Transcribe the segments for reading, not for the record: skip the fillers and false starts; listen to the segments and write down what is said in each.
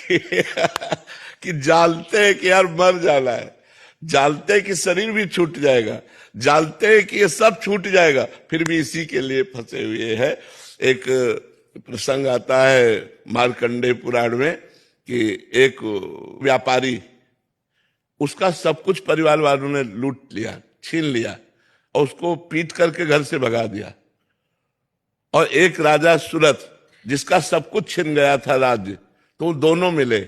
कि जानते हैं कि यार मर जाना है, जानते हैं कि शरीर भी छूट जाएगा, जानते हैं कि ये सब छूट जाएगा, फिर भी इसी के लिए फंसे हुए हैं। एक प्रसंग आता है मार्कंडेय पुराण में कि एक व्यापारी, उसका सब कुछ परिवार वालों ने लूट लिया, छीन लिया और उसको पीट करके घर से भगा दिया। और एक राजा सूरत, जिसका सब कुछ छिन गया था राज्य, तो दोनों मिले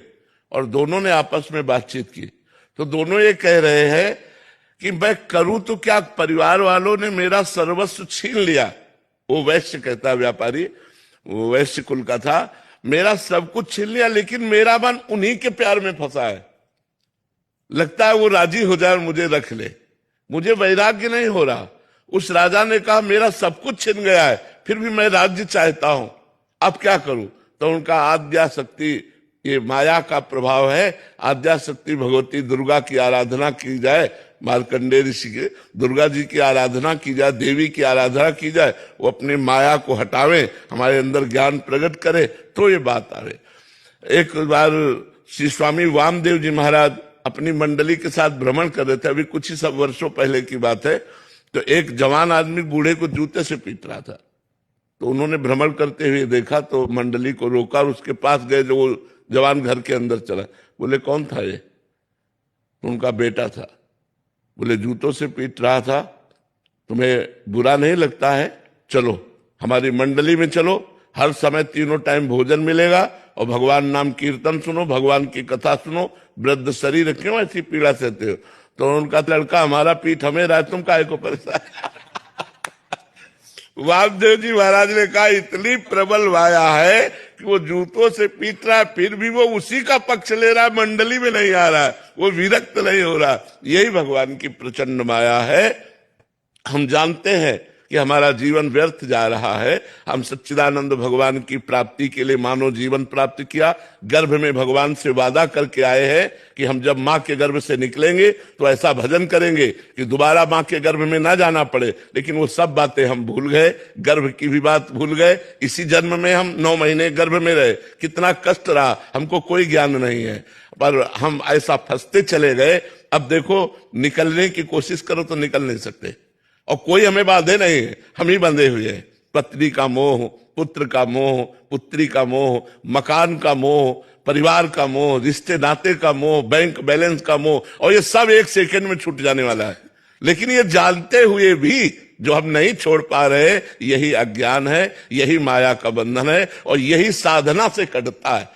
और दोनों ने आपस में बातचीत की। तो दोनों ये कह रहे हैं कि मैं करूं तो क्या, परिवार वालों ने मेरा सर्वस्व छीन लिया। वो वैश्य कहता, व्यापारी वो वैश्य कुल का था, मेरा सब कुछ छीन लिया, लेकिन मेरा मन उन्हीं के प्यार में फंसा है। लगता है वो राजी हो जाए और मुझे रख ले, मुझे वैराग्य नहीं हो रहा। उस राजा ने कहा मेरा सब कुछ छिन गया है, फिर भी मैं राज्य चाहता हूं, अब क्या करूं। तो उनका आद्या शक्ति, ये माया का प्रभाव है, आद्या शक्ति भगवती दुर्गा की आराधना की जाए, मार्कंडेय ऋषि के दुर्गा जी की आराधना की जाए, देवी की आराधना की जाए, वो अपने माया को हटावे, हमारे अंदर ज्ञान प्रकट करे, तो ये बात आवे। एक बार श्री स्वामी वामदेव जी महाराज अपनी मंडली के साथ भ्रमण कर रहे थे, अभी कुछ ही सब वर्षों पहले की बात है। तो एक जवान आदमी बूढ़े को जूते से पीट रहा था, तो उन्होंने भ्रमण करते हुए देखा, तो मंडली को रोका और उसके पास गए। जो वो जवान घर के अंदर चला, बोले कौन था ये? उनका बेटा था। बोले जूतों से पीट रहा था, तुम्हें बुरा नहीं लगता है? चलो हमारी मंडली में चलो, हर समय तीनों टाइम भोजन मिलेगा और भगवान नाम कीर्तन सुनो, भगवान की कथा सुनो, वृद्ध शरीर क्यों ऐसी पीड़ा सहते हो? तो उनका लड़का हमारा पीठ हमें रहा, तुम काहे को परेशान? वामदेव जी महाराज ने कहा इतनी प्रबल माया है कि वो जूतों से पीट रहा है, फिर भी वो उसी का पक्ष ले रहा है, मंडली में नहीं आ रहा है, वो विरक्त नहीं हो रहा। यही भगवान की प्रचंड माया है। हम जानते हैं कि हमारा जीवन व्यर्थ जा रहा है। हम सच्चिदानंद भगवान की प्राप्ति के लिए मानव जीवन प्राप्त किया, गर्भ में भगवान से वादा करके आए हैं कि हम जब माँ के गर्भ से निकलेंगे तो ऐसा भजन करेंगे कि दोबारा माँ के गर्भ में ना जाना पड़े। लेकिन वो सब बातें हम भूल गए, गर्भ की भी बात भूल गए। इसी जन्म में हम 9 महीने गर्भ में रहे, कितना कष्ट रहा, हमको कोई ज्ञान नहीं है, पर हम ऐसा फंसते चले गए। अब देखो निकलने की कोशिश करो तो निकल नहीं सकते, और कोई हमें बांधे नहीं है, हम ही बंधे हुए हैं। पत्नी का मोह, पुत्र का मोह, पुत्री का मोह, मकान का मोह, परिवार का मोह, रिश्ते नाते का मोह, बैंक बैलेंस का मोह, और ये सब एक सेकंड में छूट जाने वाला है। लेकिन ये जानते हुए भी जो हम नहीं छोड़ पा रहे, यही अज्ञान है, यही माया का बंधन है, और यही साधना से कटता है।